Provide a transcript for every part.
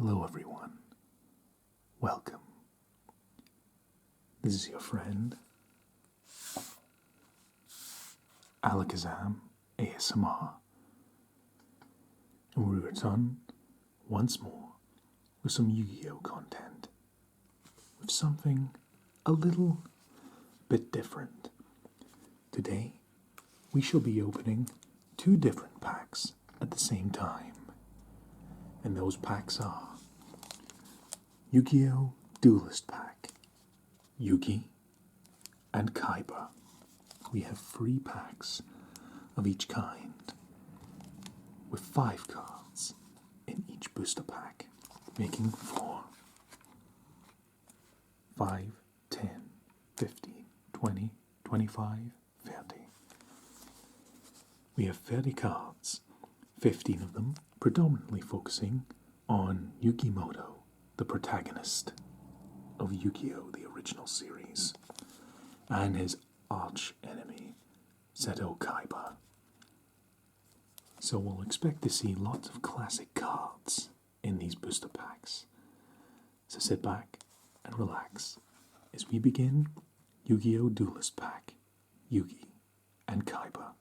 Hello everyone. Welcome. This is your friend, Alakazam ASMR. And we return once more with some Yu-Gi-Oh content. With something a little bit different. Today, we shall be opening 2 different packs at the same time. And those packs are Yu-Gi-Oh! Duelist Pack, Yugi, and Kaiba. We have 3 packs of each kind, with 5 cards in each booster pack, making 4, 5, 10, 15, 20, 25, 30. We have 30 cards, 15 of them predominantly focusing on Yugi Muto, the protagonist of Yu-Gi-Oh! The original series, and his arch-enemy, Seto Kaiba. So we'll expect to see lots of classic cards in these booster packs. So sit back and relax as we begin Yu-Gi-Oh! Duelist Pack, Yugi, and Kaiba.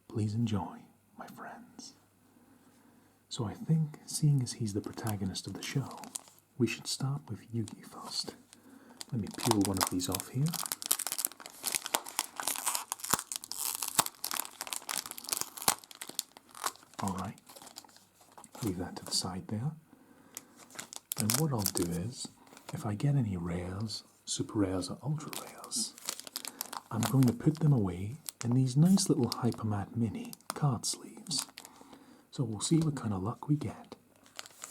Please enjoy, my friends. So I think, seeing as he's the protagonist of the show, we should start with Yugi first. Let me peel one of these off here. Alright, leave that to the side there. And what I'll do is, if I get any rares, super rares or ultra rares, I'm going to put them away in these nice little Hypermat Mini card sleeves. So we'll see what kind of luck we get.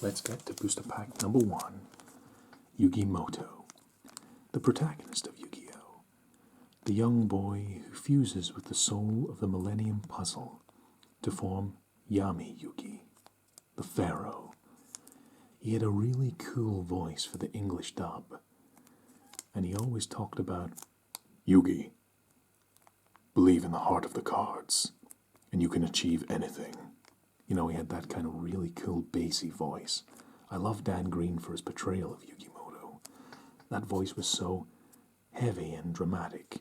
Let's get to booster pack number 1, Yugi Muto, the protagonist of Yu-Gi-Oh! The young boy who fuses with the soul of the Millennium Puzzle to form Yami Yugi, the Pharaoh. He had a really cool voice for the English dub, and he always talked about, Yugi, believe in the heart of the cards, and you can achieve anything. You know, he had that kind of really cool bassy voice. I love Dan Green for his portrayal of Yugi Muto. That voice was so heavy and dramatic.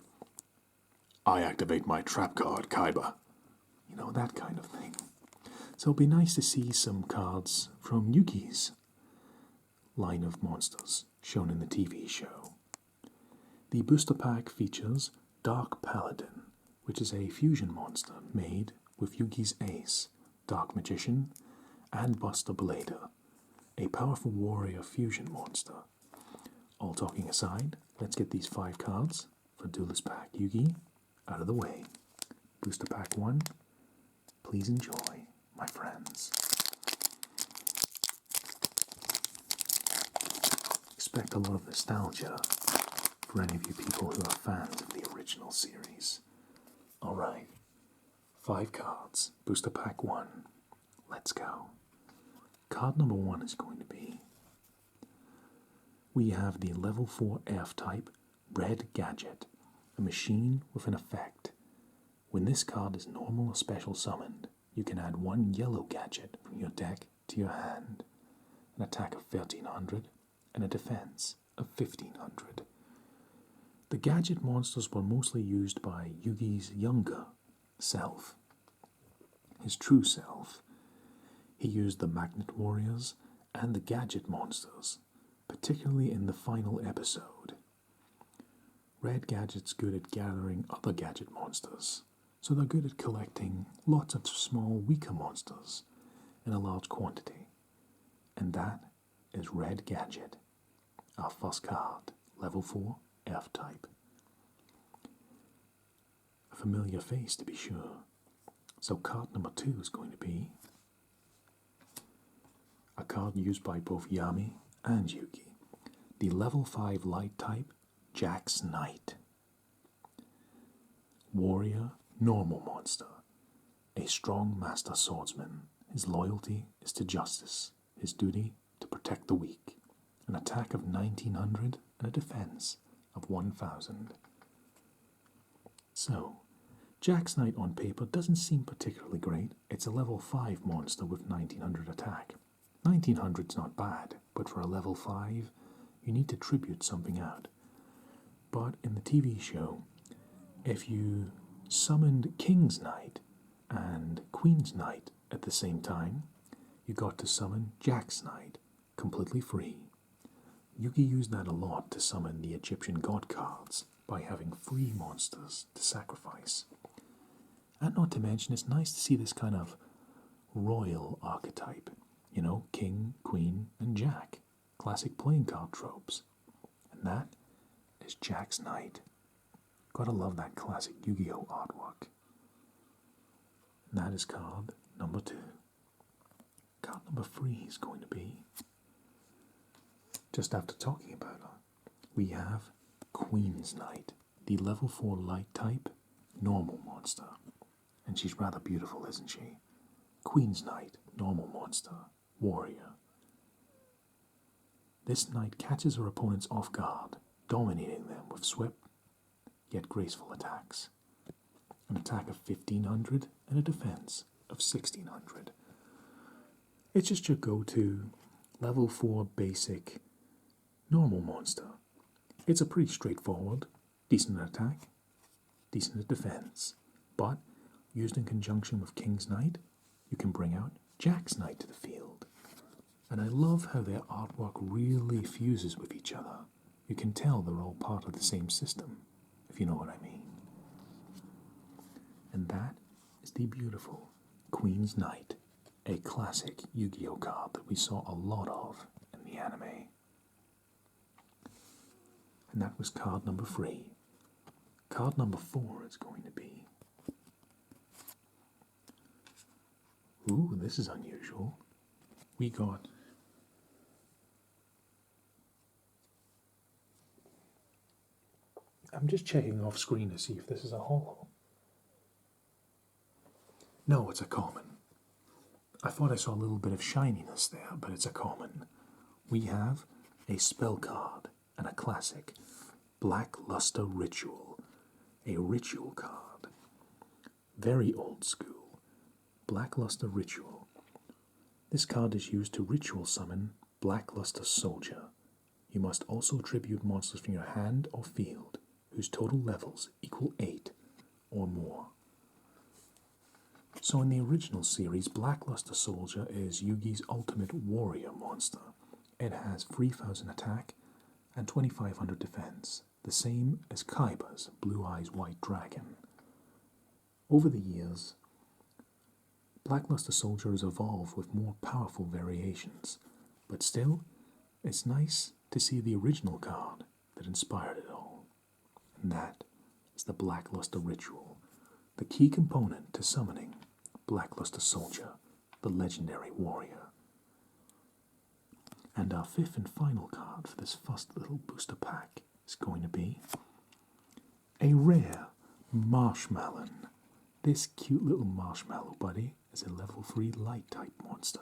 I activate my trap card, Kaiba. You know, that kind of thing. So it'll be nice to see some cards from Yugi's line of monsters shown in the TV show. The booster pack features Dark Paladin, which is a fusion monster made with Yugi's ace, Dark Magician, and Buster Blader, a powerful warrior fusion monster. All talking aside, let's get these 5 cards for Duelist Pack Yugi out of the way. Booster Pack 1, please enjoy, my friends. Expect a lot of nostalgia for any of you people who are fans of the original series. Alright. 5 cards, booster pack 1. Let's go. Card number 1 is going to be, we have the level 4 F-type Red Gadget, a machine with an effect. When this card is normal or special summoned, you can add 1 yellow gadget from your deck to your hand, an attack of 1300 and a defense of 1500. The gadget monsters were mostly used by Yugi's younger self, his true self. He used the Magnet Warriors and the Gadget Monsters, particularly in the final episode. Red Gadget's good at gathering other Gadget Monsters, so they're good at collecting lots of small, weaker monsters in a large quantity. And that is Red Gadget, our first card, level 4 F-type. A familiar face, to be sure. So card number 2 is going to be a card used by both Yami and Yugi, the level 5 light type Jax Knight. Warrior, normal monster, a strong master swordsman. His loyalty is to justice, his duty to protect the weak, an attack of 1900 and a defense of 1000. So, Jax Knight on paper doesn't seem particularly great. It's a level 5 monster with 1900 attack. 1900's not bad, but for a level 5, you need to tribute something out. But in the TV show, if you summoned King's Knight and Queen's Knight at the same time, you got to summon Jack's Knight, completely free. Yugi used that a lot to summon the Egyptian god cards by having free monsters to sacrifice. And not to mention, it's nice to see this kind of royal archetype. You know, King, Queen, and Jack. Classic playing card tropes. And that is Jack's Knight. Gotta love that classic Yu-Gi-Oh! Artwork. And that is card number 2. Card number 3 is going to be, just after talking about her, we have Queen's Knight, the level 4 light type normal monster. And she's rather beautiful, isn't she? Queen's Knight, normal monster, warrior. This knight catches her opponents off guard, dominating them with swift yet graceful attacks. An attack of 1500 and a defense of 1600. It's just your go-to level 4 basic normal monster. It's a pretty straightforward, decent attack, decent defense, but used in conjunction with King's Knight, you can bring out Jack's Knight to the field. And I love how their artwork really fuses with each other. You can tell they're all part of the same system, if you know what I mean. And that is the beautiful Queen's Knight, a classic Yu-Gi-Oh! Card that we saw a lot of in the anime. And that was card number 3. Card number 4 is going to be... Ooh, this is unusual. We got... I'm just checking off screen to see if this is a holo. No, it's a common. I thought I saw a little bit of shininess there, but it's a common. We have a spell card and a classic Black Luster Ritual. A ritual card. Very old school. Black Luster Ritual. This card is used to ritual summon Black Luster Soldier. You must also tribute monsters from your hand or field whose total levels equal 8 or more. So in the original series, Black Luster Soldier is Yugi's ultimate warrior monster. It has 3000 attack and 2500 defense, the same as Kaiba's Blue-Eyes White Dragon. Over the years, Black Luster Soldier has evolved with more powerful variations, but still, it's nice to see the original card that inspired it all. And that is the Black Luster Ritual, the key component to summoning Black Luster Soldier, the legendary warrior. And our 5th and final card for this first little booster pack is going to be a rare Marshmallow. This cute little marshmallow buddy is a level 3 light type monster.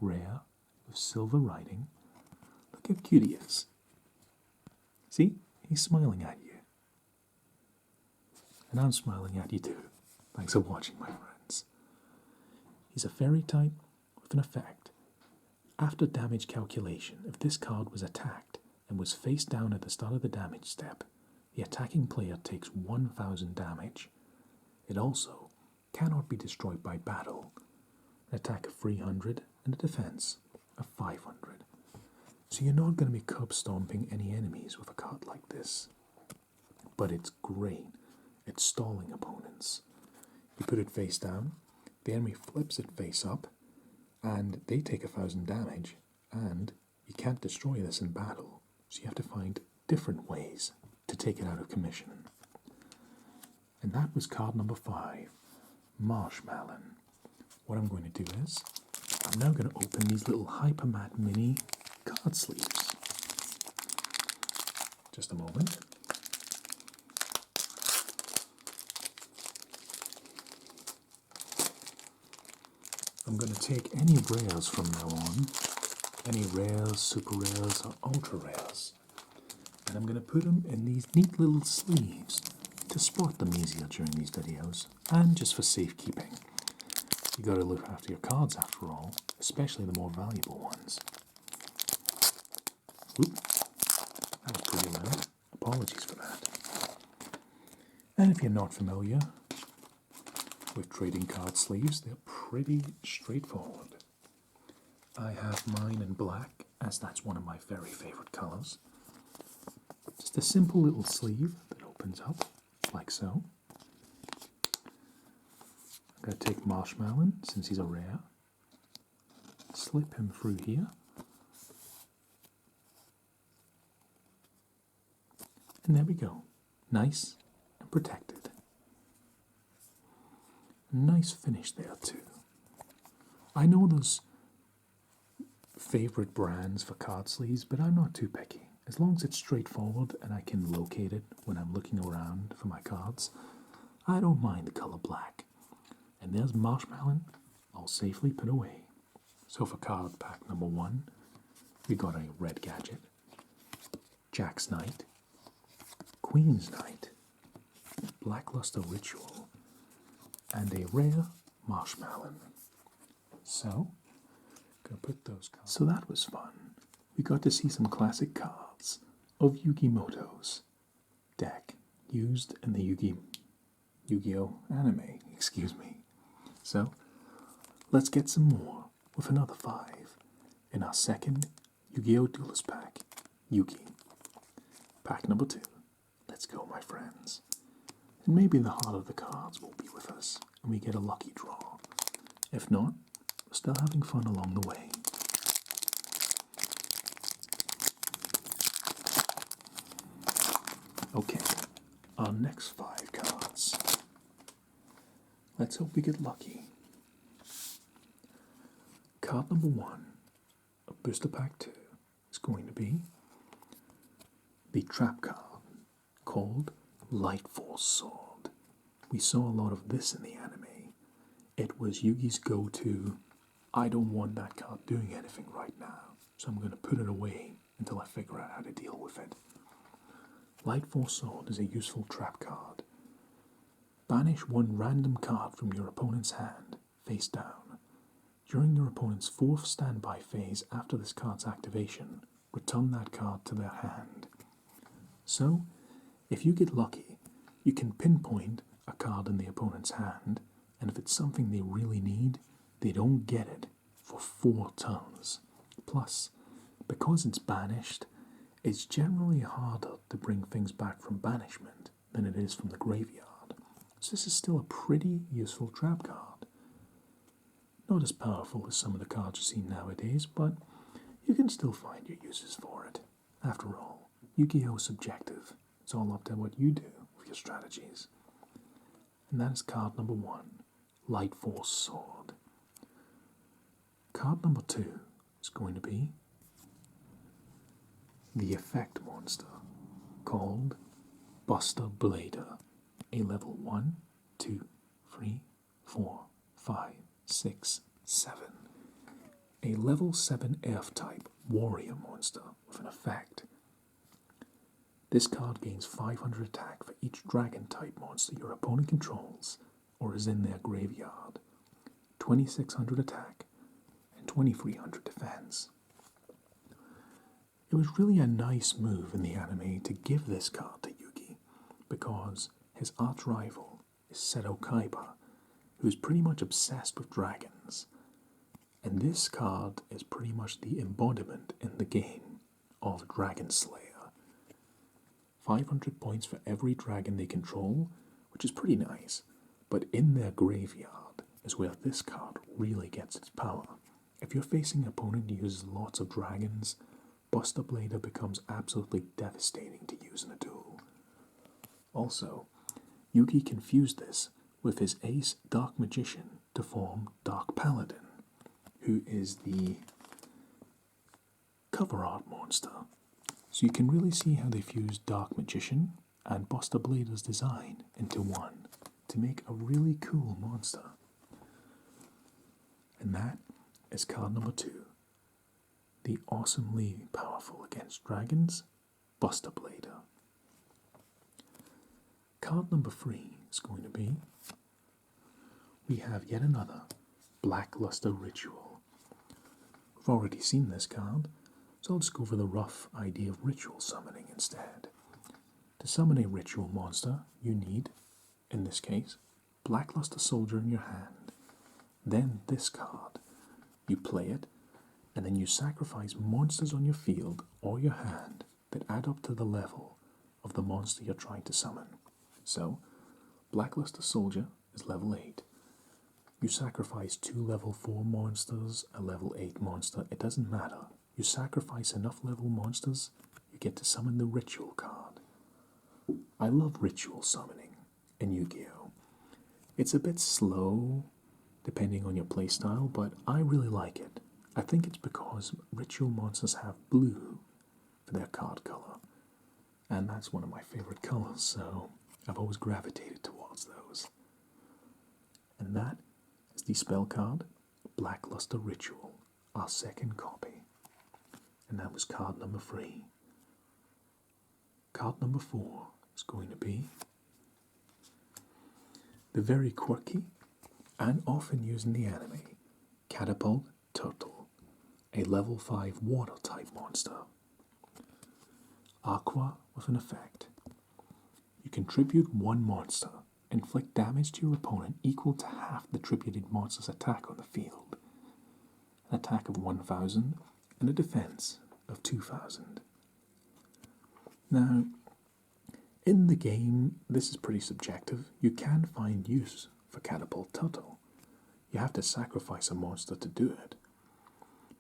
Rare, with silver writing. Look how cute he is. See? He's smiling at you. And I'm smiling at you too. Thanks for watching, my friends. He's a fairy type with an effect. After damage calculation, if this card was attacked and was face down at the start of the damage step, the attacking player takes 1000 damage. It also cannot be destroyed by battle. An attack of 300 and a defense of 500. So you're not going to be curb stomping any enemies with a card like this. But it's great at stalling opponents. You put it face down, the enemy flips it face up, and they take 1000 damage, and you can't destroy this in battle. So you have to find different ways to take it out of commission. And that was card number 5, Marshmallow. What I'm going to do is, I'm now going to open these little Hypermat Mini card sleeves. Just a moment. I'm going to take any rares from now on, any rares, super rares, or ultra rares, and I'm going to put them in these neat little sleeves to spot them easier during these videos, and just for safekeeping. You got to look after your cards after all, especially the more valuable ones. Oop, that was pretty loud. Apologies for that. And if you're not familiar with trading card sleeves, they're pretty straightforward. I have mine in black, as that's one of my very favorite colors. Just a simple little sleeve that opens up, like so. I'm going to take Marshmallow, since he's a rare, slip him through here. And there we go. Nice and protected. Nice finish there too. I know there's favorite brands for card sleeves, but I'm not too picky. As long as it's straightforward and I can locate it when I'm looking around for my cards, I don't mind the color black. And there's Marshmallow, all safely put away. So for card pack number 1, we got a red gadget, Jack's Knight, Queen's Knight, Blackluster Ritual, and a rare Marshmallow. So, gonna put those cards. So that was fun. We got to see some classic cards of Yugi Muto's deck used in the Yu-Gi-Oh anime, excuse me. So, let's get some more with another 5 in our second Yu-Gi-Oh Duelist Pack, Yugi. Pack number 2. Let's go, my friends. And maybe the heart of the cards will be with us, and we get a lucky draw. If not, we're still having fun along the way. Okay, our next 5 cards. Let's hope we get lucky. Card number 1 of Booster Pack 2 is going to be the trap card called Light Force Sword. We saw a lot of this in the anime. It was Yugi's go-to, I don't want that card doing anything right now, so I'm going to put it away until I figure out how to deal with it. Light Force Sword is a useful trap card. Banish one random card from your opponent's hand, face down. During your opponent's 4th standby phase after this card's activation, return that card to their hand. So, if you get lucky, you can pinpoint a card in the opponent's hand, and if it's something they really need, they don't get it for 4 turns. Plus, because it's banished, it's generally harder to bring things back from banishment than it is from the graveyard. So this is still a pretty useful trap card. Not as powerful as some of the cards you see nowadays, but you can still find your uses for it. After all, Yu-Gi-Oh! Is subjective. It's all up to what you do with your strategies. And that is card number 1, Light Force Sword. Card number 2 is going to be the effect monster called Buster Blader. A level 1, 2, 3, 4, 5, 6, 7. A level 7 Earth type warrior monster with an effect. This card gains 500 attack for each dragon type monster your opponent controls or is in their graveyard, 2600 attack, and 2300 defense. It was really a nice move in the anime to give this card to Yugi, because his arch rival is Seto Kaiba, who is pretty much obsessed with dragons, and this card is pretty much the embodiment in the game of Dragon Slayer. 500 points for every dragon they control, which is pretty nice, but in their graveyard is where this card really gets its power. If you're facing an opponent who uses lots of dragons, Buster Blader becomes absolutely devastating to use in a duel. Also, Yugi confused this with his ace Dark Magician to form Dark Paladin, who is the cover art monster. So you can really see how they fused Dark Magician and Buster Blader's design into one to make a really cool monster. And that is card number 2. The awesomely powerful against dragons, Buster Blader. Card number 3 is going to be, we have yet another Blackluster Ritual. already seen this card, so I'll just go over the rough idea of ritual summoning instead. To summon a ritual monster, you need, in this case, Blackluster Soldier in your hand. Then this card. You play it, and then you sacrifice monsters on your field or your hand that add up to the level of the monster you're trying to summon. So, Blackluster Soldier is level 8. You sacrifice 2 level 4 monsters, a level 8 monster, it doesn't matter. You sacrifice enough level monsters, you get to summon the ritual card. I love ritual summoning in Yu-Gi-Oh! It's a bit slow, depending on your playstyle, but I really like it. I think it's because ritual monsters have blue for their card color, and that's one of my favorite colors, so I've always gravitated towards those. And that is the spell card, Blackluster Ritual, our second copy. And that was card number 3. Card number 4 is going to be the very quirky and often used in the anime, Catapult Turtle, a level 5 water type monster. Aqua with an effect. You contribute 1 monster, inflict damage to your opponent equal to half the attributed monster's attack on the field. An attack of 1,000 and a defense of 2,000. Now, in the game, this is pretty subjective. You can find use for Catapult Turtle. You have to sacrifice a monster to do it,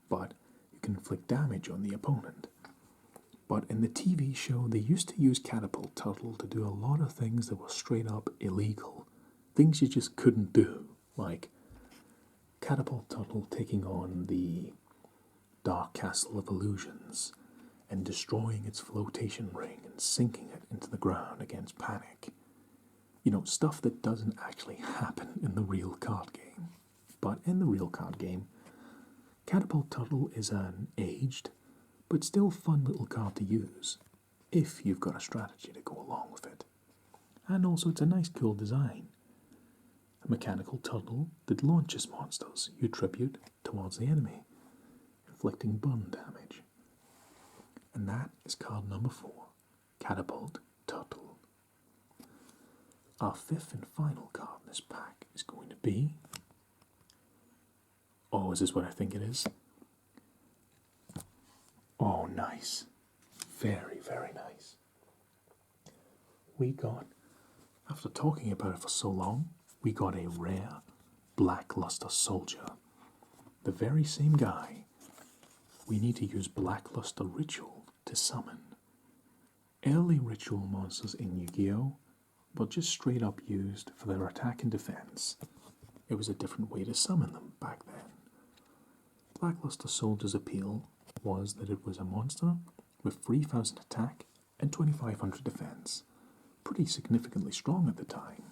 but you can inflict damage on the opponent. But in the TV show, they used to use Catapult Turtle to do a lot of things that were straight up illegal. Things you just couldn't do, like Catapult Turtle taking on the Dark Castle of Illusions and destroying its flotation ring and sinking it into the ground against panic. You know, stuff that doesn't actually happen in the real card game. But in the real card game, Catapult Turtle is an aged, but still fun little card to use, if you've got a strategy to go along with it. And also it's a nice cool design. A mechanical turtle that launches monsters you tribute towards the enemy, inflicting burn damage. And that is card number 4, Catapult Turtle. Our 5th and final card in this pack is going to be... Oh, is this what I think it is? Oh, nice. Very, very nice. We got, after talking about it for so long, we got a rare Blackluster Soldier. The very same guy we need to use Blackluster Ritual to summon. Early ritual monsters in Yu-Gi-Oh! Were just straight up used for their attack and defense. It was a different way to summon them back then. Blackluster Soldier's appeal was that it was a monster with 3,000 attack and 2,500 defense. Pretty significantly strong at the time.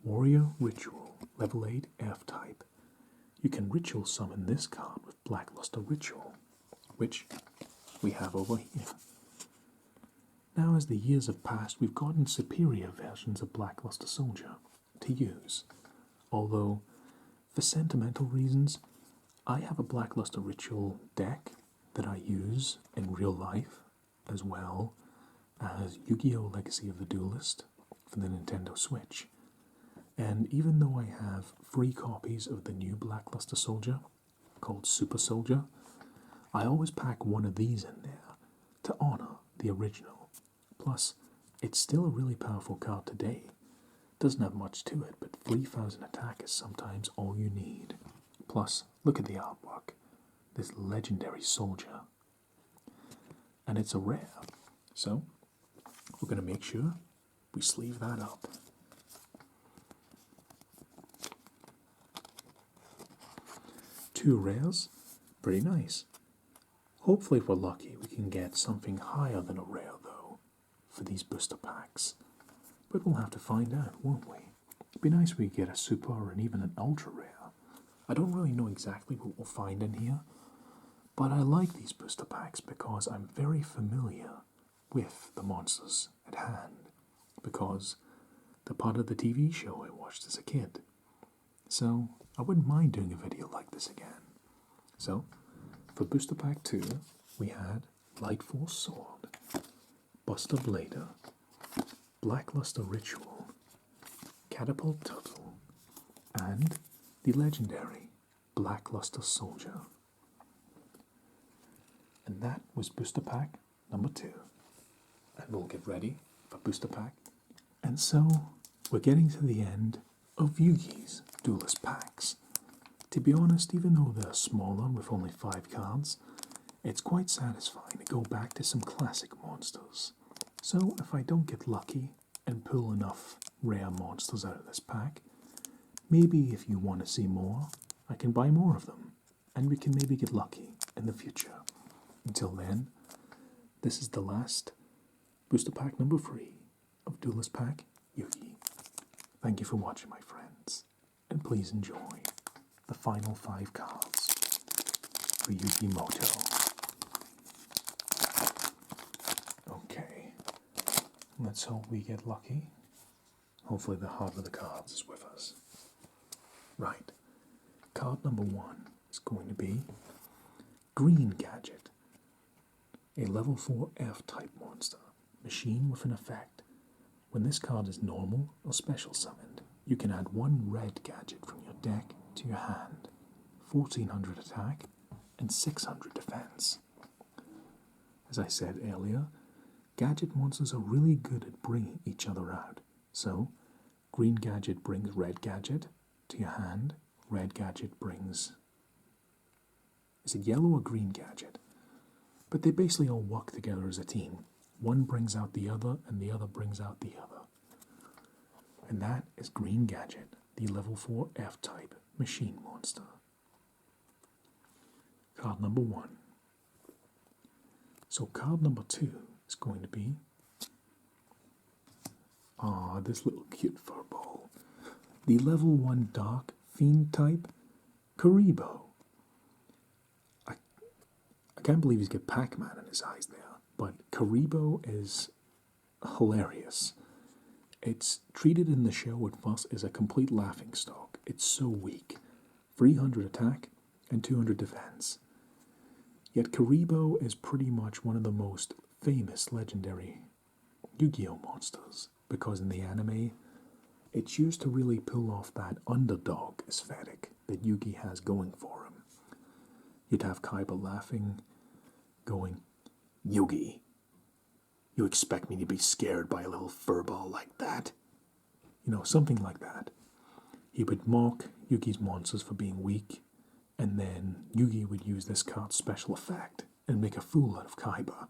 Warrior Ritual, level 8 F-type. You can ritual summon this card with Blackluster Ritual, which we have over here. Now as the years have passed, we've gotten superior versions of Blackluster Soldier to use. Although, for sentimental reasons, I have a Blackluster Ritual deck that I use in real life, as well as Yu-Gi-Oh! Legacy of the Duelist for the Nintendo Switch. And even though I have 3 copies of the new Blackluster Soldier, called Super Soldier, I always pack one of these in there to honor the original. Plus, it's still a really powerful card today. Doesn't have much to it, but 3,000 attack is sometimes all you need. Plus, look at the artwork. This legendary soldier. And it's a rare. So, we're going to make sure we sleeve that up. Two rares. Pretty nice. Hopefully if we're lucky we can get something higher than a rare though for these booster packs. But we'll have to find out, won't we? It'd be nice if we get a super or even an ultra rare. I don't really know exactly what we'll find in here, but I like these booster packs because I'm very familiar with the monsters at hand, because they're part of the TV show I watched as a kid. So I wouldn't mind doing a video like this again. So For Booster Pack 2, we had Light Force Sword, Buster Blader, Blackluster Ritual, Catapult Turtle, and the legendary Blackluster Soldier. And that was Booster Pack number 2. And we'll get ready for Booster Pack. And so, we're getting to the end of Yugi's Duelist Packs. To be honest, even though they're smaller with only 5 cards, it's quite satisfying to go back to some classic monsters. So if I don't get lucky and pull enough rare monsters out of this pack, maybe if you want to see more, I can buy more of them, and we can maybe get lucky in the future. Until then, this is the last Booster Pack number 3 of Duelist Pack Yugi. Thank you for watching, my friends, and please enjoy the final 5 cards for Yugi Muto. Okay, let's hope we get lucky. Hopefully the heart of the cards is with us. Right, card number 1 is going to be Green Gadget, a level 4 F-type monster, machine with an effect. When this card is normal or special summoned, you can add 1 red gadget from your deck to your hand, 1400 attack and 600 defense. As I said earlier, gadget monsters are really good at bringing each other out. So, green gadget brings red gadget to your hand, red gadget brings... Is it yellow or green gadget? But they basically all work together as a team. One brings out the other, and the other brings out the other. And that is Green Gadget, the level 4 F-type machine monster. Card number 1. So card number 2 is going to be... this little cute furball. The level 1 Dark Fiend type Karibo. I can't believe he's got Pac-Man in his eyes there, but Karibo is hilarious. It's treated in the show at first as a complete laughingstock. It's so weak. 300 attack and 200 defense. Yet Karibo is pretty much one of the most famous legendary Yu-Gi-Oh monsters, because in the anime, it's used to really pull off that underdog aesthetic that Yugi has going for him. You'd have Kaiba laughing, going, "Yugi, you expect me to be scared by a little furball like that?" You know, something like that. He would mock Yugi's monsters for being weak, and then Yugi would use this card's special effect and make a fool out of Kaiba.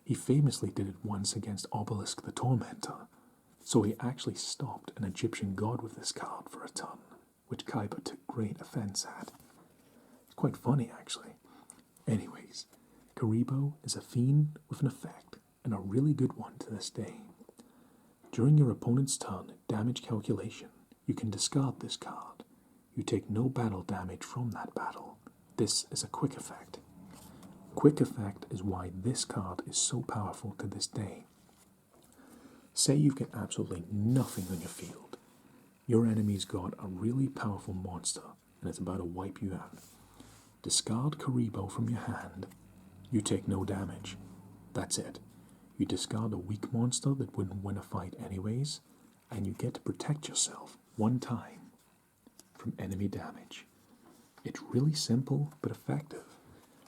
He famously did it once against Obelisk the Tormentor, so he actually stopped an Egyptian god with this card for a turn, which Kaiba took great offense at. It's quite funny, actually. Anyways, Karibo is a fiend with an effect, and a really good one to this day. During your opponent's turn damage calculation, you can discard this card. You take no battle damage from that battle. This is a quick effect. Quick effect is why this card is so powerful to this day. Say you've got absolutely nothing on your field. Your enemy's got a really powerful monster, and it's about to wipe you out. Discard Karibo from your hand. You take no damage. That's it. You discard a weak monster that wouldn't win a fight anyways, and you get to protect yourself one time from enemy damage. It's really simple but effective,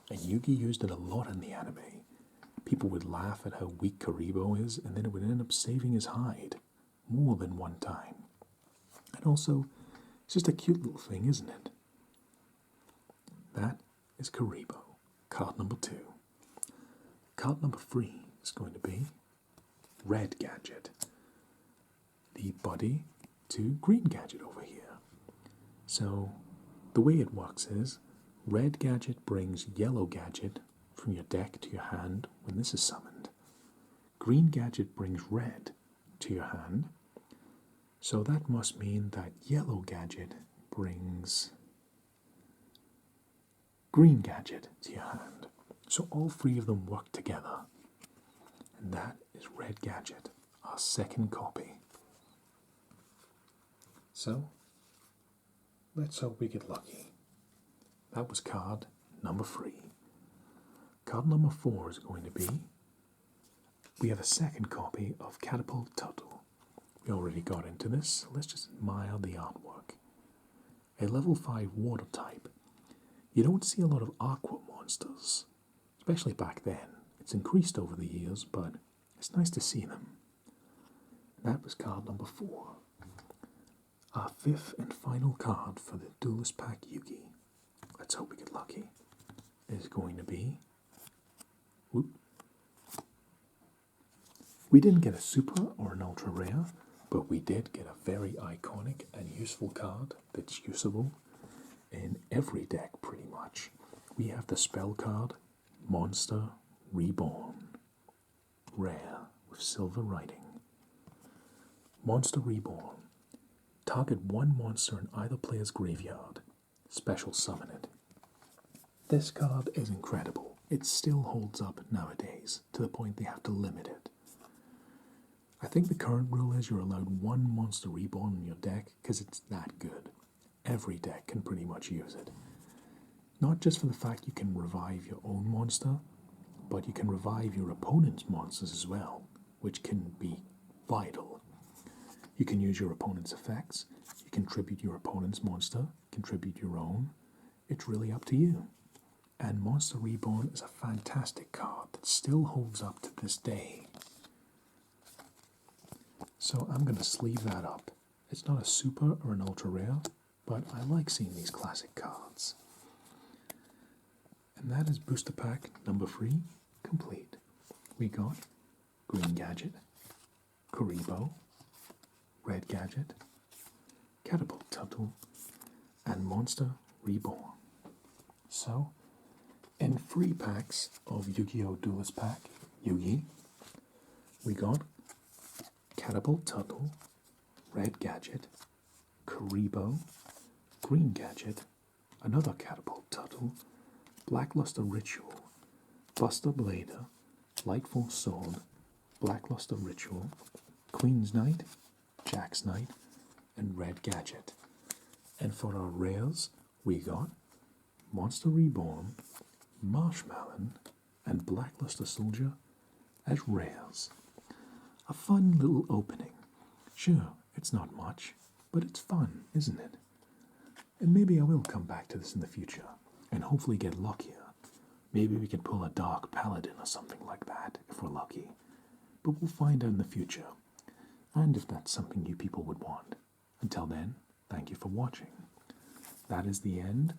and Yugi used it a lot in the anime. People would laugh at how weak Karibo is, and then it would end up saving his hide more than one time. And also, it's just a cute little thing, isn't it? That is Karibo, card number 2. Card number 3 is going to be Red Gadget, the buddy to Green Gadget over here. So, the way it works is, Red Gadget brings Yellow Gadget from your deck to your hand when this is summoned. Green Gadget brings red to your hand, so that must mean that Yellow Gadget brings Green Gadget to your hand. So all 3 of them work together. And that is Red Gadget, our second copy. So, let's hope we get lucky. That was card number 3. Card number 4 is going to be, we have a second copy of Catapult Tuttle. We already got into this, so let's just admire the artwork. A level 5 water type. You don't see a lot of aqua monsters, especially back then. It's increased over the years, but it's nice to see them. That was card number 4. Our 5th and final card for the Duelist Pack Yugi, let's hope we get lucky, is going to be... Whoop. We didn't get a super or an ultra rare, but we did get a very iconic and useful card that's usable in every deck pretty much. We have the spell card, Monster Reborn. Rare with silver writing. Monster Reborn. Target one monster in either player's graveyard. Special summon it. This card is incredible. It still holds up nowadays, to the point they have to limit it. I think the current rule is you're allowed one Monster Reborn in your deck because it's that good. Every deck can pretty much use it. Not just for the fact you can revive your own monster, but you can revive your opponent's monsters as well, which can be vital. You can use your opponent's effects, you can tribute your opponent's monster, contribute your own. It's really up to you. And Monster Reborn is a fantastic card that still holds up to this day. So I'm going to sleeve that up. It's not a super or an ultra rare, but I like seeing these classic cards. And that is Booster Pack number 3 complete. We got Green Gadget, Kuribo, Red Gadget, Catapult Tuttle, and Monster Reborn. So, in 3 packs of Yu-Gi-Oh! Duelist Pack Yugi, we got Catapult Tuttle, Red Gadget, Kuribo, Green Gadget, another Catapult Tuttle, Blackluster Ritual, Buster Blader, Lightful Sword, Blackluster Ritual, Queen's Knight, Jack's Knight, and Red Gadget. And for our rares, we got Monster Reborn, Marshmallow, and Blackluster Soldier as rares. A fun little opening. Sure, it's not much, but it's fun, isn't it? And maybe I will come back to this in the future, and hopefully get luckier. Maybe we can pull a Dark Paladin or something like that, if we're lucky. But we'll find out in the future, and if that's something you people would want. Until then, thank you for watching. That is the end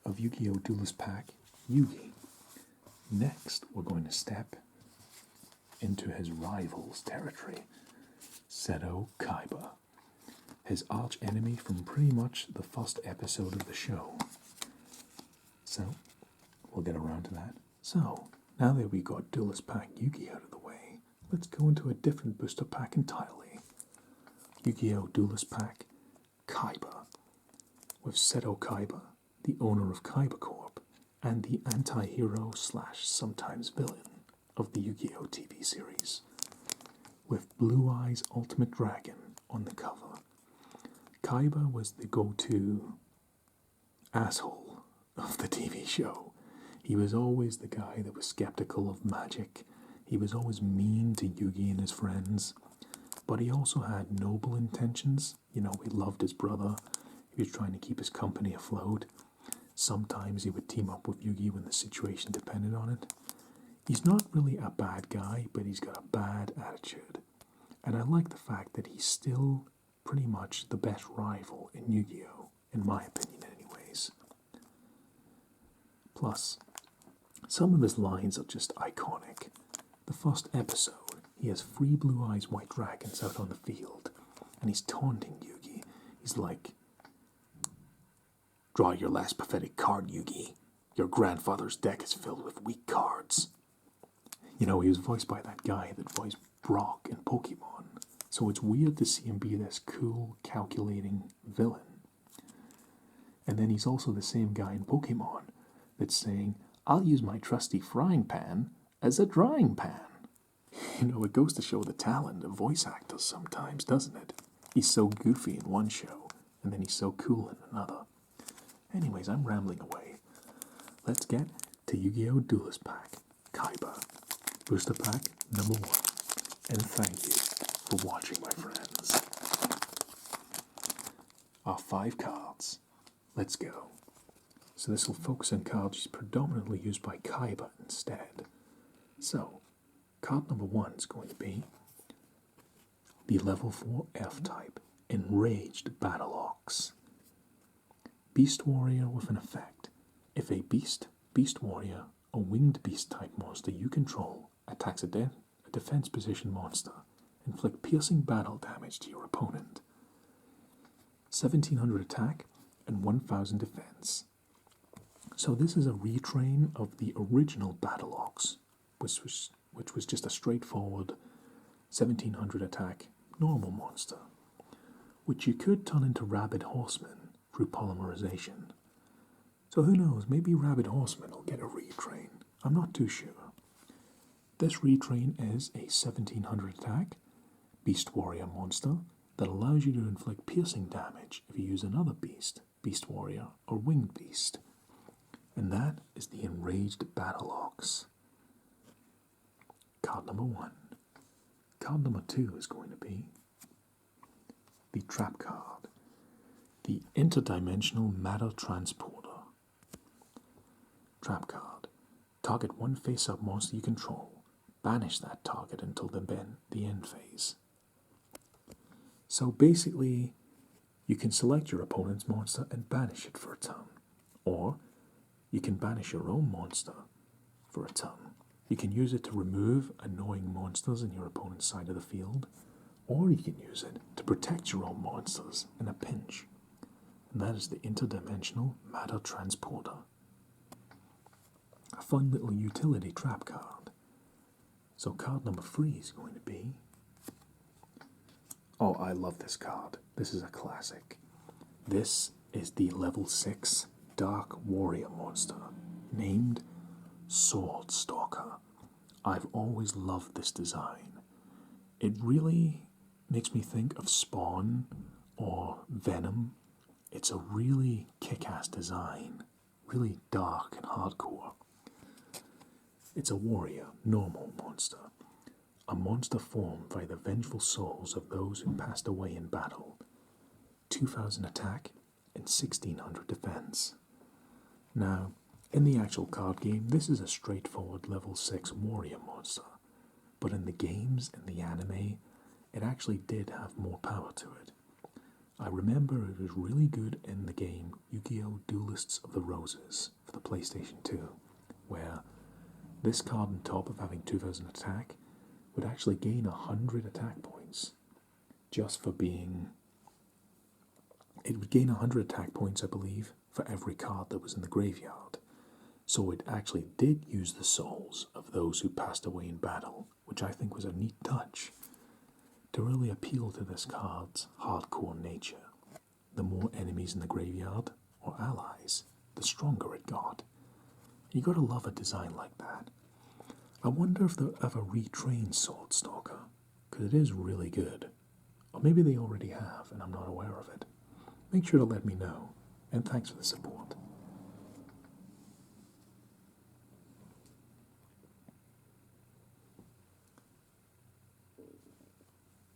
of Yu-Gi-Oh! Duelist Pack Yugi. Next, we're going to step into his rival's territory, Seto Kaiba, his arch enemy from pretty much the first episode of the show. So, we'll get around to that. So, now that we got Duelist Pack Yugi out of the way, let's go into a different booster pack entirely. Yu-Gi-Oh! Duelist Pack Kaiba, with Seto Kaiba, the owner of Kaiba Corp, and the anti-hero / sometimes villain of the Yu-Gi-Oh! TV series, with Blue-Eyes Ultimate Dragon on the cover. Kaiba was the go-to asshole of the TV show. He was always the guy that was skeptical of magic. He was always mean to Yugi and his friends, but he also had noble intentions. You know, he loved his brother. He was trying to keep his company afloat. Sometimes he would team up with Yugi when the situation depended on it. He's not really a bad guy, but he's got a bad attitude. And I like the fact that he's still pretty much the best rival in Yu-Gi-Oh! In my opinion anyways. Plus, some of his lines are just iconic. The first episode, he has 3 Blue-Eyes White Dragons out on the field, and he's taunting Yugi. He's like, "Draw your last pathetic card, Yugi. Your grandfather's deck is filled with weak cards." You know, he was voiced by that guy that voiced Brock in Pokemon, so it's weird to see him be this cool, calculating villain. And then he's also the same guy in Pokemon that's saying, "I'll use my trusty frying pan as a drying pan." You know, it goes to show the talent of voice actors sometimes, doesn't it? He's so goofy in one show, and then he's so cool in another. Anyways, I'm rambling away. let's get to Yu-Gi-Oh! Duelist Pack, Kaiba, Booster Pack number 1. And thank you for watching, my friends. Our 5 cards. Let's go. So this will focus on cards predominantly used by Kaiba instead. So, card number 1 is going to be the level 4 F-type, Enraged Battle Ox. Beast Warrior with an effect. If a beast warrior, or winged beast type monster you control attacks a defense position monster, inflict piercing battle damage to your opponent. 1700 attack and 1000 defense. So this is a retrain of the original Battle Ox, which was just a straightforward 1700 attack normal monster, which you could turn into Rabid Horseman through Polymerization. So who knows, maybe Rabid Horseman will get a retrain. I'm not too sure. This retrain is a 1700 attack Beast Warrior monster that allows you to inflict piercing damage if you use another beast, Beast Warrior, or Winged Beast. And that is the Enraged Battle Ox. Card number 1. Card number 2 is going to be the Trap card, the Interdimensional Matter Transporter. Trap card. Target one face-up monster you control. Banish that target until the end phase. So basically, you can select your opponent's monster and banish it for a turn. Or, you can banish your own monster for a turn. You can use it to remove annoying monsters in your opponent's side of the field. Or you can use it to protect your own monsters in a pinch. And that is the Interdimensional Matter Transporter. A fun little utility trap card. So card number 3 is going to be... Oh, I love this card. This is a classic. This is the level 6 Dark Warrior monster, named Sword Stalker. I've always loved this design. It really makes me think of Spawn or Venom. It's a really kick-ass design, really dark and hardcore. It's a warrior, normal monster. A monster formed by the vengeful souls of those who passed away in battle. 2000 attack and 1600 defense. Now, in the actual card game, this is a straightforward level 6 warrior monster. But in the games and the anime, it actually did have more power to it. I remember it was really good in the game Yu-Gi-Oh! Duelists of the Roses for the PlayStation 2, where this card on top of having 2000 attack would actually gain 100 attack points just for being... It would gain 100 attack points, I believe, for every card that was in the graveyard. So it actually did use the souls of those who passed away in battle, which I think was a neat touch to really appeal to this card's hardcore nature. The more enemies in the graveyard, or allies, the stronger it got. You gotta love a design like that. I wonder if they'll ever retrain Sword Stalker, because it is really good. Or maybe they already have, and I'm not aware of it. Make sure to let me know, and thanks for the support.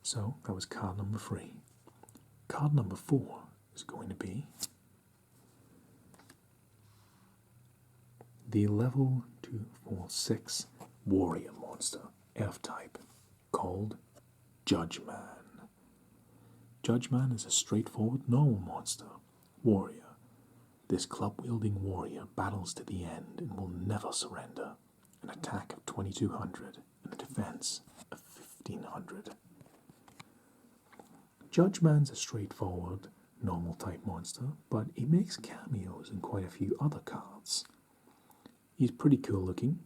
So, that was card number 3. Card number 4 is going to be the level 2, 4, 6 warrior monster, F-type, called Judgeman. Judgeman is a straightforward normal monster, warrior. This club-wielding warrior battles to the end and will never surrender. An attack of 2200 and a defense of 1500. Judgeman's a straightforward, normal type monster, but he makes cameos in quite a few other cards. He's pretty cool looking,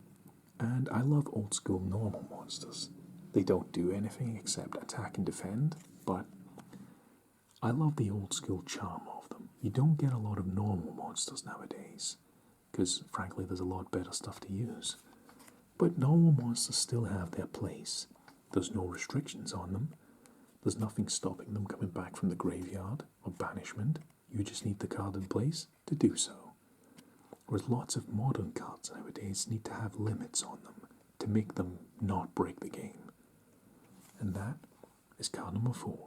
and I love old school normal monsters. They don't do anything except attack and defend, but I love the old school charm of them. You don't get a lot of normal monsters nowadays, because frankly there's a lot better stuff to use. But normal monsters still have their place. There's no restrictions on them. There's nothing stopping them coming back from the graveyard or banishment. You just need the card in place to do so. Whereas lots of modern cards nowadays need to have limits on them to make them not break the game. And that is card number 4,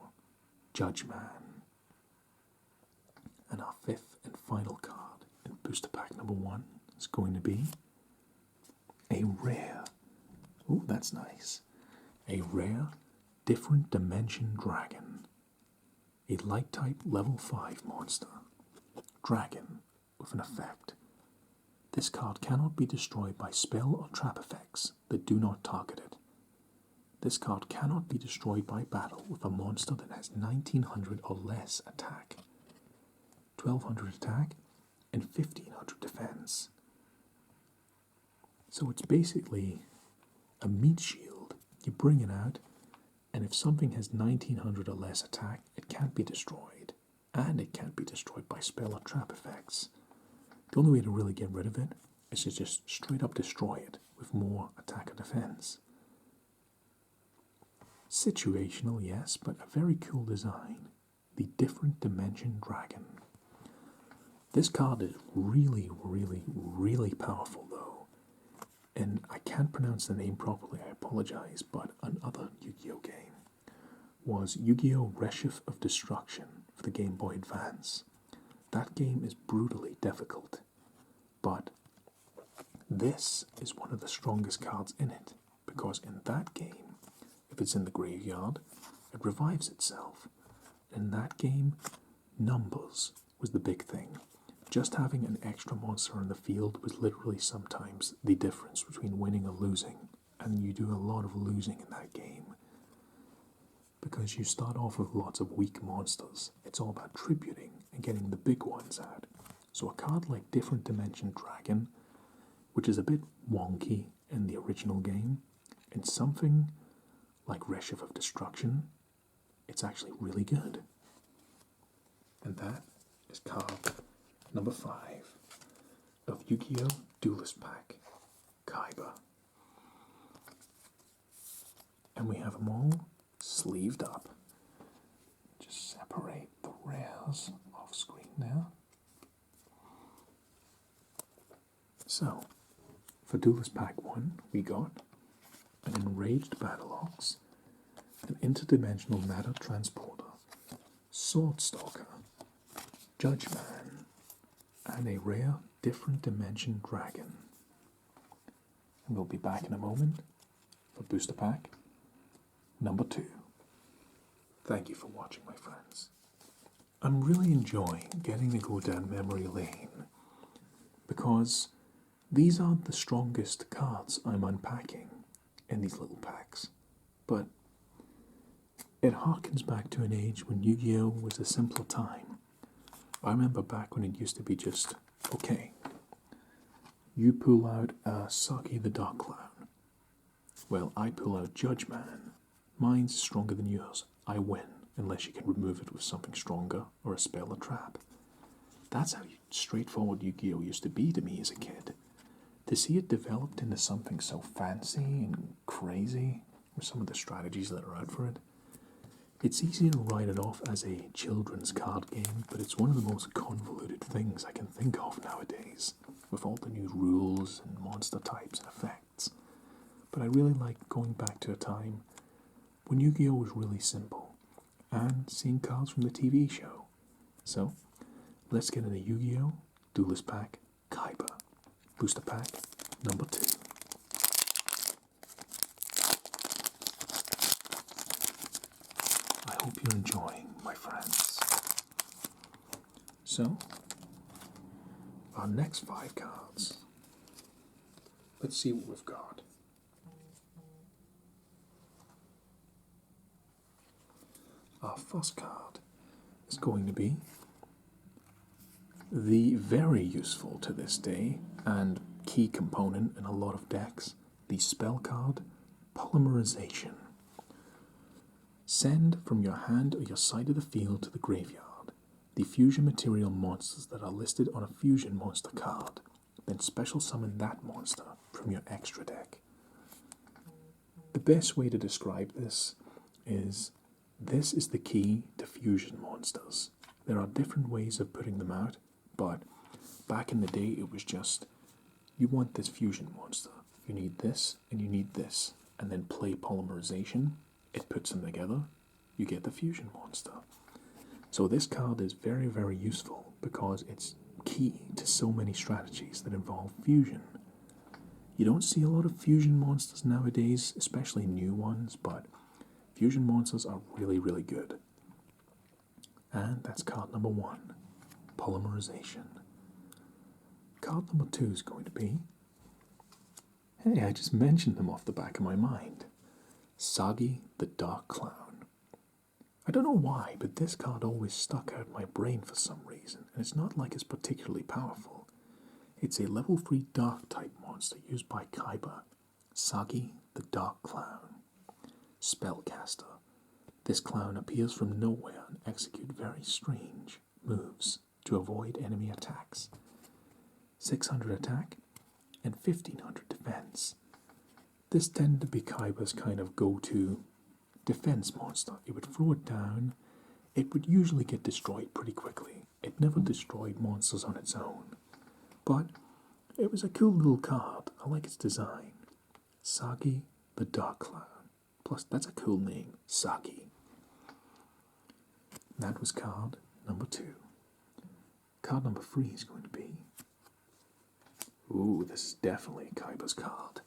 Judge Man. And our 5th and final card in booster pack number 1 is going to be a rare. Oh, that's nice. A rare Different Dimension Dragon. A light type level 5 monster. Dragon with an effect. This card cannot be destroyed by spell or trap effects that do not target it. This card cannot be destroyed by battle with a monster that has 1900 or less attack, 1200 attack, and 1500 defense. So it's basically a meat shield. You bring it out, and if something has 1900 or less attack, it can't be destroyed. And it can't be destroyed by spell or trap effects. The only way to really get rid of it is to just straight up destroy it with more attack or defense. Situational, yes, but a very cool design. The Different Dimension Dragon. This card is really, really, really powerful though. And I can't pronounce the name properly, I apologize, but another Yu-Gi-Oh game was Yu-Gi-Oh! Reshift of Destruction for the Game Boy Advance. That game is brutally difficult, but this is one of the strongest cards in it, because in that game, if it's in the graveyard, it revives itself. In that game, numbers was the big thing. Just having an extra monster in the field was literally sometimes the difference between winning or losing, and you do a lot of losing in that game. Because you start off with lots of weak monsters. It's all about tributing and getting the big ones out. So a card like Different Dimension Dragon, which is a bit wonky in the original game, and something like Reshift of Destruction, it's actually really good. And that is card number 5 of Yu-Gi-Oh! Duelist Pack, Kaiba. And we have them all sleeved up. Just separate the rares off screen now. So, for Duelist Pack 1, we got an Enraged Battle Ox, an Interdimensional Matter Transporter, Sword Stalker, Judge Man, and a rare Different Dimension Dragon. And we'll be back in a moment for Booster Pack number 2. Thank you for watching, my friends. I'm really enjoying getting to go down memory lane because these aren't the strongest cards I'm unpacking in these little packs, but it harkens back to an age when Yu-Gi-Oh! Was a simpler time. I remember back when it used to be just, okay, you pull out Sagi the Dark Clown. Well, I pull out Judge Man. Mine's stronger than yours. I win, unless you can remove it with something stronger or a spell or trap. That's how straightforward Yu-Gi-Oh! Used to be to me as a kid. To see it developed into something so fancy and crazy with some of the strategies that are out for it, it's easy to write it off as a children's card game, but it's one of the most convoluted things I can think of nowadays, with all the new rules and monster types and effects. But I really like going back to a time when Yu-Gi-Oh! Was really simple, and seeing cards from the TV show. So, let's get into Yu-Gi-Oh! Duelist Pack Kaiba, Booster Pack number 2. I hope you're enjoying, my friends. So, our next 5 cards. Let's see what we've got. Our first card is going to be the very useful to this day and key component in a lot of decks, the spell card Polymerization. Send from your hand or your side of the field to the graveyard the fusion material monsters that are listed on a fusion monster card. Then special summon that monster from your extra deck. The best way to describe this is the key to fusion monsters. There are different ways of putting them out, but back in the day, it was just, you want this fusion monster. You need this, and you need this. And then play Polymerization. It puts them together. You get the fusion monster. So this card is very, very useful because it's key to so many strategies that involve fusion. You don't see a lot of fusion monsters nowadays, especially new ones, but fusion monsters are really, really good. And that's card number 1, Polymerization. Card number 2 is going to be, hey, I just mentioned them off the back of my mind, Sagi the Dark Clown. I don't know why, but this card always stuck out my brain for some reason, and it's not like it's particularly powerful. It's a level 3 dark type monster used by Kaiba, Sagi the Dark Clown. Spellcaster. This clown appears from nowhere and executes very strange moves to avoid enemy attacks. 600 attack and 1500 defense. This tended to be Kaiba's kind of go-to defense monster. It would throw it down. It would usually get destroyed pretty quickly. It never destroyed monsters on its own. But it was a cool little card. I like its design. Sagi the Dark Clown. Plus, that's a cool name, Sagi. That was card number 2. Card number 3 is going to be... Ooh, this is definitely Kaiba's card.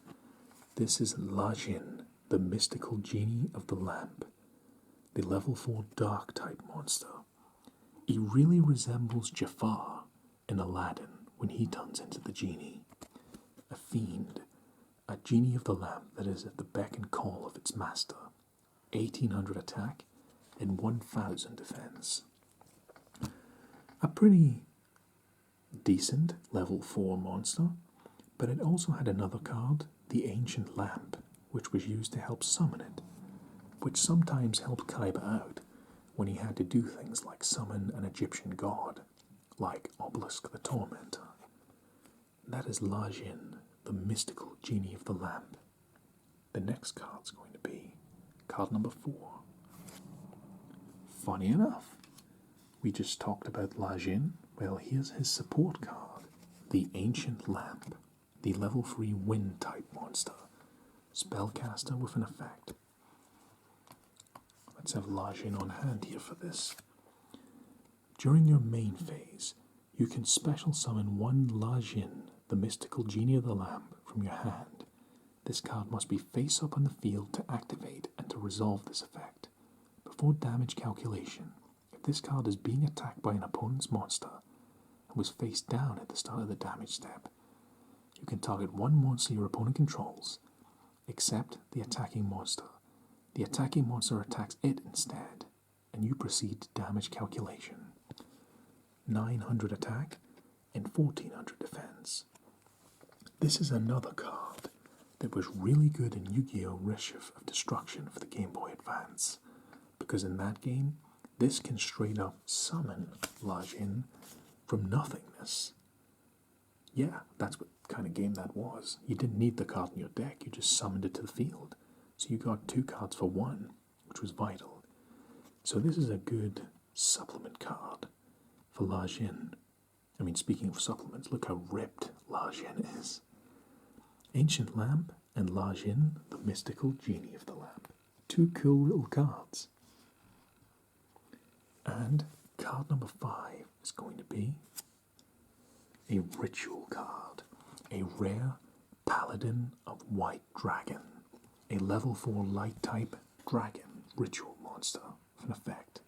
This is Jinn, the Mystical Genie of the Lamp. The level 4 dark type monster. He really resembles Jafar in Aladdin when he turns into the genie. A fiend, a genie of the lamp that is at the beck and call of its master. 1800 attack and 1000 defense. A pretty decent level 4 monster, but it also had another card, the Ancient Lamp, which was used to help summon it, which sometimes helped Kaiba out when he had to do things like summon an Egyptian god, like Obelisk the Tormentor. That is Jinn, the Mystical Genie of the Lamp. The next card's going to be card number 4. Funny enough, we just talked about Jinn. Well, here's his support card, the Ancient Lamp, the level 3 wind type monster. Spellcaster with an effect. Let's have Jinn on hand here for this. During your main phase, you can special summon one Jinn, the Mystical Genie of the Lamp, from your hand. This card must be face up on the field to activate and to resolve this effect. Before damage calculation, if this card is being attacked by an opponent's monster and was face down at the start of the damage step, you can target one monster your opponent controls, except the attacking monster. The attacking monster attacks it instead, and you proceed to damage calculation. 900 attack and 1400 defense. This is another card that was really good in Yu-Gi-Oh! Rishiv of Destruction for the Game Boy Advance, because in that game, this can straight up summon Jinn from nothingness. Yeah, that's what kind of game that was. You didn't need the card in your deck, you just summoned it to the field. So you got 2 cards for 1, which was vital. So this is a good supplement card for Jinn. I mean, speaking of supplements, look how ripped Jinn is. Ancient Lamp and Jinn, the Mystical Genie of the Lamp. 2 cool little cards. And card number 5 is going to be a ritual card. A rare Paladin of White Dragon. A level 4 light type dragon ritual monster with an effect.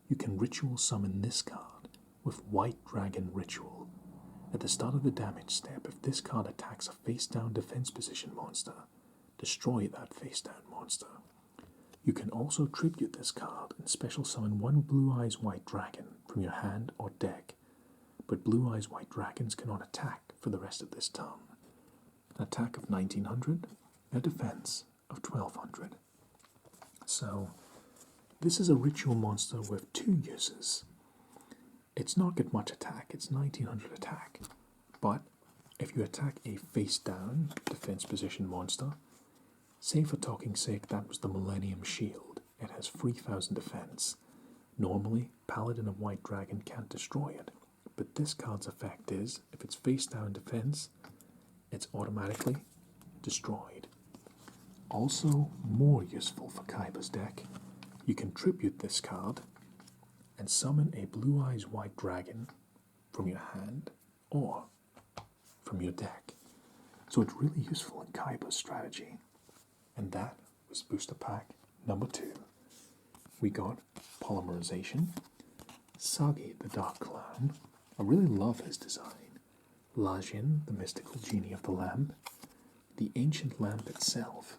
You can ritual summon this card with White Dragon Ritual. At the start of the damage step, if this card attacks a face-down defense position monster, destroy that face-down monster. You can also tribute this card and special summon one Blue-Eyes White Dragon from your hand or deck, but Blue-Eyes White Dragons cannot attack for the rest of this turn. An attack of 1900, a defense of 1200. So, this is a ritual monster with 2 uses. It's not got much attack, it's 1900 attack, but if you attack a face-down defense position monster, say for talking sake that was the Millennium Shield, it has 3000 defense. Normally, Paladin of White Dragon can't destroy it, but this card's effect is, if it's face down defense, it's automatically destroyed. Also, more useful for Kaiba's deck, you can tribute this card and summon a Blue-Eyes White Dragon from your hand or from your deck. So it's really useful in Kaiba's strategy. And that was booster pack number 2. We got Polymerization, Sagi the Dark Clown. I really love his design. Jinn the Mystical Genie of the Lamp, the Ancient Lamp itself,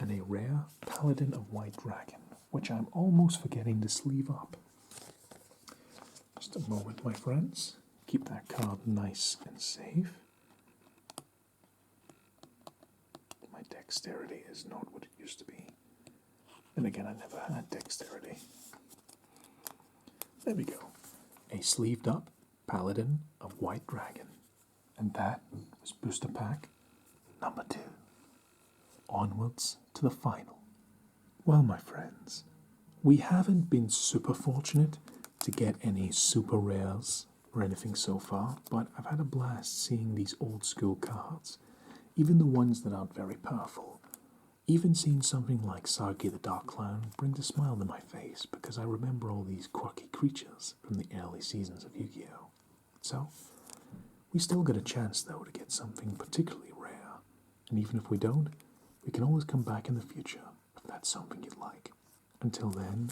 and a rare Paladin of White Dragon, which I'm almost forgetting to sleeve up. Just a moment, my friends. Keep that card nice and safe. My dexterity is not what it used to be. And again, I never had dexterity. There we go. A sleeved up Paladin of White Dragon. And that was booster pack number 2. Onwards to the final. Well, my friends, we haven't been super fortunate to get any super rares or anything so far, but I've had a blast seeing these old school cards, even the ones that aren't very powerful. Even seeing something like Sagi the Dark Clown brings a smile to my face because I remember all these quirky creatures from the early seasons of Yu-Gi-Oh! So, we still get a chance though to get something particularly rare, and even if we don't, we can always come back in the future if that's something you'd like. Until then,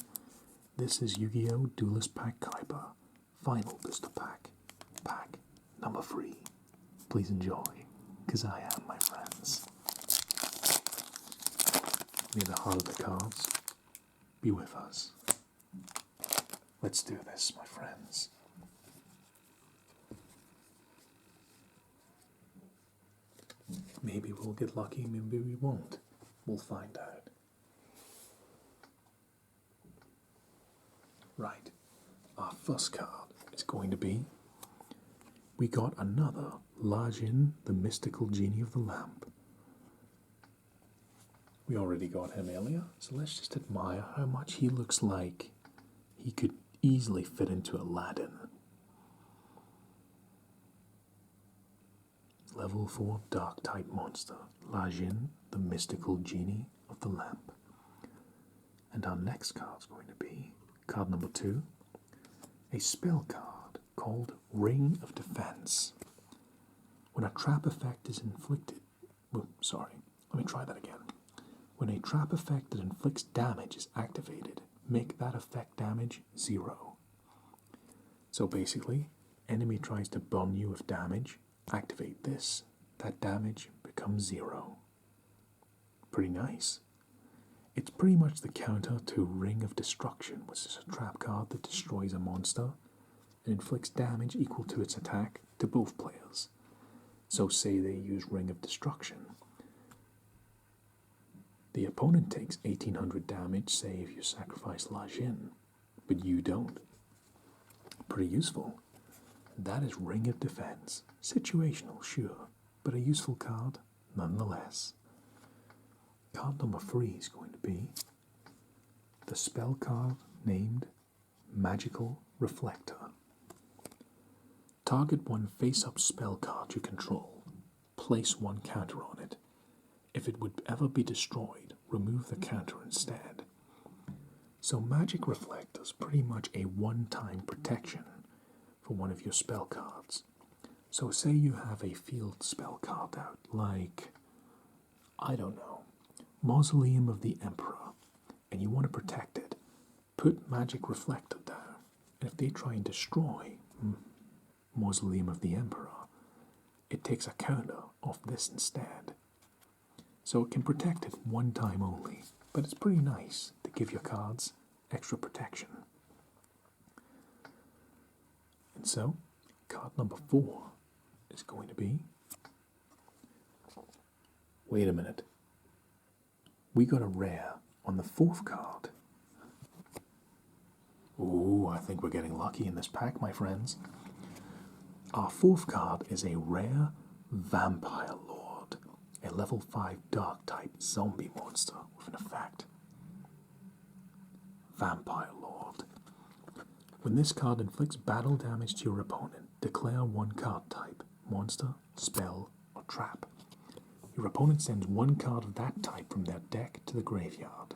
this is Yu-Gi-Oh! Duelist Pack Kaiba, final booster pack, pack number 3. Please enjoy, because I am, my friends. May the heart of the cards be with us. Let's do this, my friends. Maybe we'll get lucky, maybe we won't. We'll find out. Right, our first card is going to be, we got another Jinn the Mystical Genie of the Lamp. We already got him earlier, so let's just admire how much he looks like he could easily fit into Aladdin. Level 4 Dark type monster, Jinn the Mystical Genie of the Lamp. And our next card is going to be card number 2, a spell card called Ring of Defense. When a trap effect is inflicted, When a trap effect that inflicts damage is activated, make that effect damage 0. So basically, enemy tries to bomb you with damage, activate this, that damage becomes 0. Pretty nice. It's pretty much the counter to Ring of Destruction, which is a trap card that destroys a monster and inflicts damage equal to its attack to both players. So say they use Ring of Destruction. The opponent takes 1800 damage, say if you sacrifice Jinn, but you don't. Pretty useful. That is Ring of Defense. Situational, sure, but a useful card nonetheless. Card number 3 is going to be the spell card named Magical Reflector. Target one face-up spell card you control. Place one counter on it. If it would ever be destroyed, remove the counter instead. So Magic Reflector is pretty much a one-time protection for one of your spell cards. So say you have a field spell card out, like, I don't know, Mausoleum of the Emperor, and you want to protect it. Put Magic Reflector down, and if they try and destroy Mausoleum of the Emperor, it takes a counter off this instead. So it can protect it one time only, but it's pretty nice to give your cards extra protection. And so, card number 4 is going to be... Wait a minute. We got a rare on the 4th card. Ooh, I think we're getting lucky in this pack, my friends. Our 4th card is a rare Vampire Lord, a level 5 dark type zombie monster with an effect. Vampire Lord. When this card inflicts battle damage to your opponent, declare one card type, monster, spell, or trap. Your opponent sends one card of that type from their deck to the graveyard.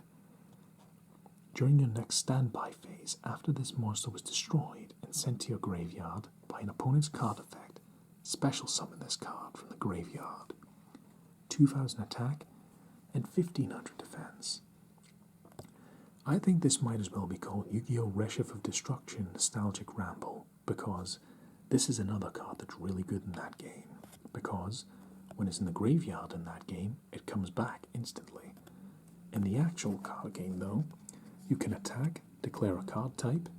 During your next standby phase, after this monster was destroyed and sent to your graveyard by an opponent's card effect, special summon this card from the graveyard. 2000 attack and 1500 defense. I think this might as well be called Yu-Gi-Oh! Reshift of Destruction Nostalgic Ramble, because this is another card that's really good in that game, because when it's in the graveyard in that game, it comes back instantly. In the actual card game, though, you can attack, declare a card type.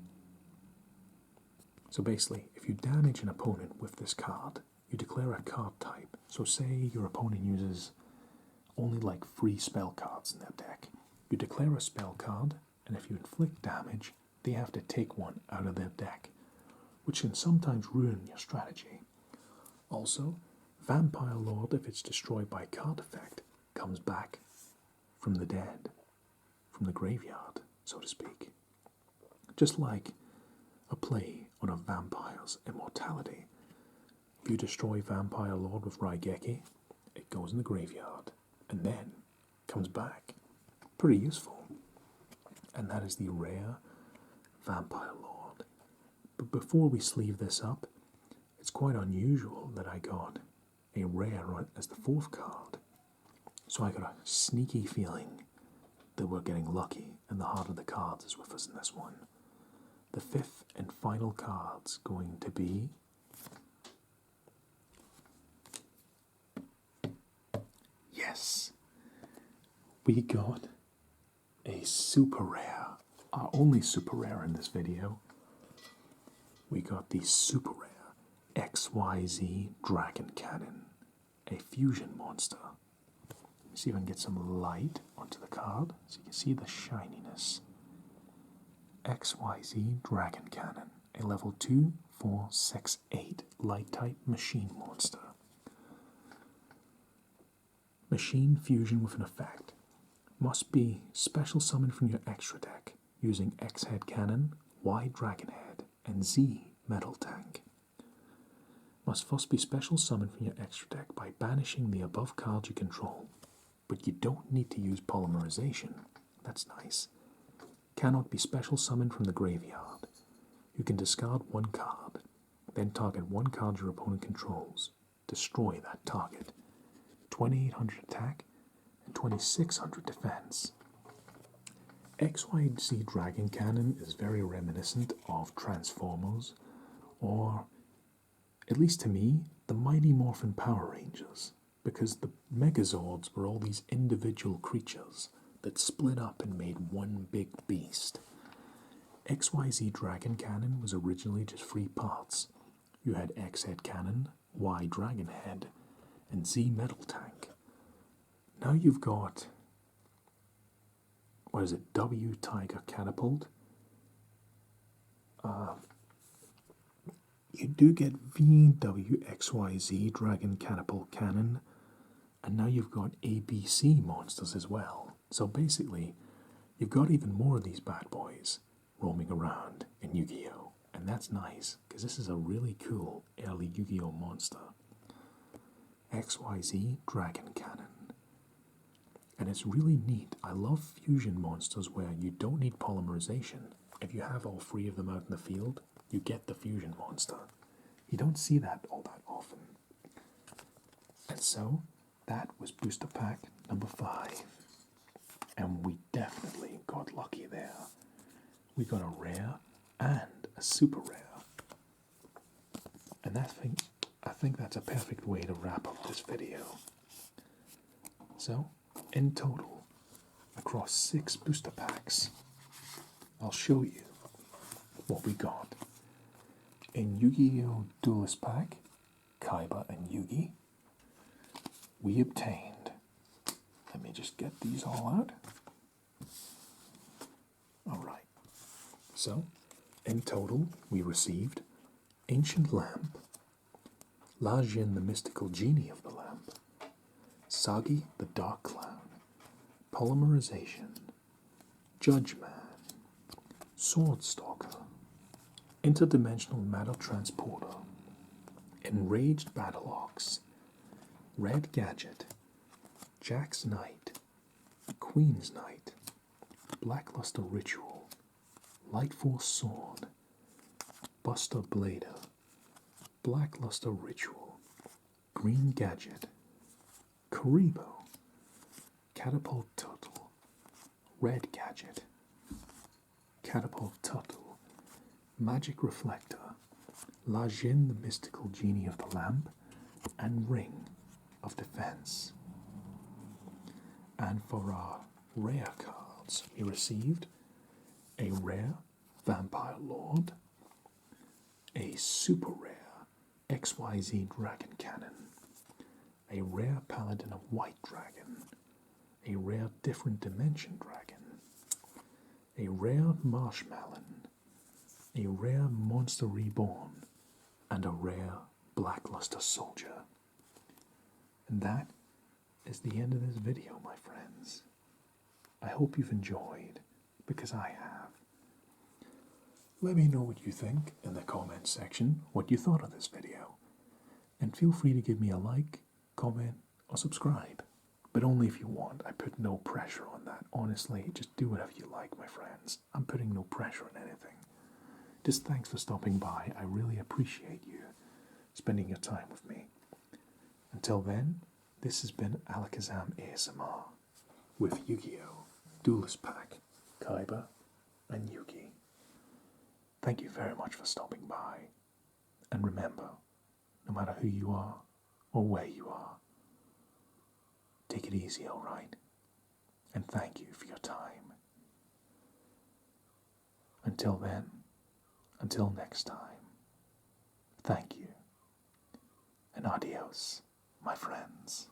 So basically, if you damage an opponent with this card, you declare a card type. So say your opponent uses only like 3 spell cards in their deck. You declare a spell card, and if you inflict damage, they have to take one out of their deck, which can sometimes ruin your strategy. Also, Vampire Lord, if it's destroyed by card effect, comes back from the dead, from the graveyard, so to speak. Just like a play on a vampire's immortality. If you destroy Vampire Lord with Raigeki, it goes in the graveyard, and then comes back. Pretty useful. And that is the rare Vampire Lord. But before we sleeve this up, it's quite unusual that I got a rare as the 4th card. So I got a sneaky feeling that we're getting lucky, and the heart of the cards is with us in this one. The 5th and final card's going to be yes, we got a super rare, our only super rare in this video. We got the super rare XYZ-Dragon Cannon, a fusion monster. Let me see if I can get some light onto the card so you can see the shininess. XYZ-Dragon Cannon, a level 2, 4, 6, 8 light type machine monster. Machine fusion with an effect. Must be special summoned from your extra deck using X Head Cannon, Y Dragon Head, and Z Metal Tank. Must first be special summoned from your extra deck by banishing the above cards you control. But you don't need to use Polymerization. That's nice. Cannot be special summoned from the graveyard. You can discard one card, then target one card your opponent controls. Destroy that target. 2800 attack and 2600 defense. XYZ-Dragon Cannon is very reminiscent of Transformers, or, at least to me, the Mighty Morphin Power Rangers, because the Megazords were all these individual creatures that split up and made one big beast. XYZ-Dragon Cannon was originally just 3 parts. You had X Head Cannon, Y Dragon Head, and Z Metal Tank. Now you've got, what is it, W Tiger Catapult. You do get VWXYZ-Dragon Catapult Cannon, and now you've got ABC monsters as well. So basically, you've got even more of these bad boys roaming around in Yu-Gi-Oh! And that's nice, because this is a really cool early Yu-Gi-Oh! Monster. XYZ-Dragon Cannon. And it's really neat. I love fusion monsters where you don't need polymerization. If you have all 3 of them out in the field, you get the fusion monster. You don't see that all that often. And so, that was booster pack number 5. And we definitely got lucky there. We got a rare and a super rare. And I think that's a perfect way to wrap up this video. So, in total, across 6 booster packs, I'll show you what we got. In Yu-Gi-Oh! Duelist Pack, Kaiba and Yugi, we obtained, let me just get these all out. Alright, so in total we received Ancient Lamp, Jinn the Mystical Genie of the Lamp, Sagi the Dark Clown, Polymerization, Judge Man, Sword Stalker, Interdimensional Matter Transporter, Enraged Battle-Ox, Red Gadget, Jack's Knight, Queen's Knight, Blackluster Ritual, Light Force Sword, Buster Blader, Blackluster Ritual, Green Gadget, Karibo, Catapult Turtle, Red Gadget, Catapult Turtle, Magic Reflector, Jinn the Mystical Genie of the Lamp, and Ring of Defense. And for our rare cards, we received a rare Vampire Lord, a super rare XYZ-Dragon Cannon, a rare Paladin of White Dragon, a rare Different Dimension Dragon, a rare Marshmallow, a rare Monster Reborn, and a rare Blackluster Soldier. And that is the end of this video, my friends. I hope you've enjoyed, because I have. Let me know what you think in the comments section, what you thought of this video. And feel free to give me a like, comment, or subscribe. But only if you want. I put no pressure on that. Honestly, just do whatever you like, my friends. I'm putting no pressure on anything. Just thanks for stopping by. I really appreciate you spending your time with me. Until then, this has been Alakazam ASMR with Yu-Gi-Oh! Duelist Pack, Kaiba, and Yugi. Thank you very much for stopping by. And remember, no matter who you are or where you are, take it easy, alright? And thank you for your time. Until then, until next time, thank you, and adios, my friends.